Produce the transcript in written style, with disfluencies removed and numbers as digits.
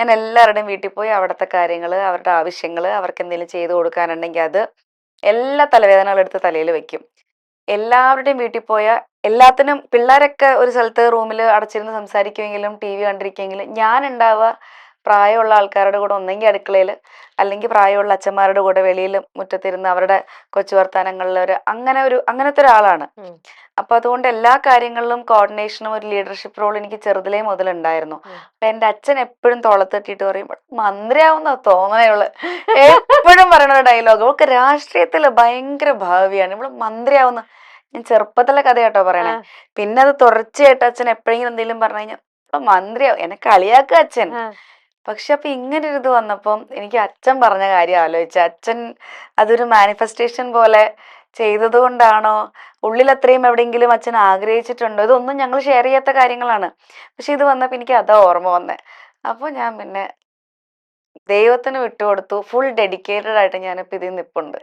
ഞാൻ എല്ലാവരുടെയും വീട്ടിൽ പോയി അവിടുത്തെ കാര്യങ്ങൾ, അവരുടെ ആവശ്യങ്ങൾ, അവർക്ക് എന്തെങ്കിലും ചെയ്തു കൊടുക്കാനുണ്ടെങ്കിൽ അത് എല്ലാ തലവേദനകളും എടുത്ത് തലയിൽ വെക്കും. എല്ലാവരുടെയും വീട്ടിൽ പോയാൽ എല്ലാത്തിനും പിള്ളേരൊക്കെ ഒരു സ്ഥലത്ത് റൂമിൽ അടച്ചിരുന്ന് സംസാരിക്കുമെങ്കിലും ടി വി കണ്ടിരിക്കുമെങ്കിലും ഞാൻ ഉണ്ടാവുക പ്രായമുള്ള ആൾക്കാരുടെ കൂടെ, ഒന്നെങ്കിൽ അടുക്കളയിൽ അല്ലെങ്കിൽ പ്രായമുള്ള അച്ഛന്മാരുടെ കൂടെ വെളിയിൽ മുറ്റത്തിരുന്ന് അവരുടെ കൊച്ചു വർത്താനങ്ങളിൽ അങ്ങനത്തെ ഒരാളാണ്. അപ്പൊ അതുകൊണ്ട് എല്ലാ കാര്യങ്ങളിലും കോർഡിനേഷനും ഒരു ലീഡർഷിപ്പ് റോൾ എനിക്ക് ചെറുതിലേ മുതലുണ്ടായിരുന്നു. അപ്പൊ എന്റെ അച്ഛൻ എപ്പോഴും തോളത്തിട്ടിട്ട് പറയും, മന്ത്രിയാവുന്ന തോന്നണേയുള്ളു. എപ്പോഴും പറയണ ഒരു ഡയലോഗ്. അവൾക്ക് രാഷ്ട്രീയത്തിൽ ഭയങ്കര ഭാവിയാണ്, ഇവള് മന്ത്രിയാവുന്ന. ഞാൻ ചെറുപ്പത്തിലെ കഥ കേട്ടോ പറയണേ. പിന്നെ അത് തുടർച്ചയായിട്ട് അച്ഛൻ എപ്പോഴെങ്കിലും എന്തെങ്കിലും പറഞ്ഞു കഴിഞ്ഞാൽ ഇപ്പൊ മന്ത്രിയാവും, എന്നെ കളിയാക്കുക അച്ഛൻ. പക്ഷെ അപ്പൊ ഇങ്ങനെ ഒരു ഇത് വന്നപ്പം എനിക്ക് അച്ഛൻ പറഞ്ഞ കാര്യം ആലോചിച്ച, അച്ഛൻ അതൊരു മാനിഫെസ്റ്റേഷൻ പോലെ ചെയ്തത് കൊണ്ടാണോ, ഉള്ളിൽ അത്രയും എവിടെയെങ്കിലും അച്ഛൻ ആഗ്രഹിച്ചിട്ടുണ്ടോ, ഇതൊന്നും ഞങ്ങൾ ഷെയർ ചെയ്യാത്ത കാര്യങ്ങളാണ്. പക്ഷെ ഇത് വന്നപ്പോൾ എനിക്ക് അതാ ഓർമ്മ വന്നേ. അപ്പോൾ ഞാൻ പിന്നെ ദൈവത്തിന് വിട്ടുകൊടുത്തു. ഫുൾ ഡെഡിക്കേറ്റഡ് ആയിട്ട് ഞാനിപ്പോൾ ഇതിൽ നിൽപ്പുണ്ട്.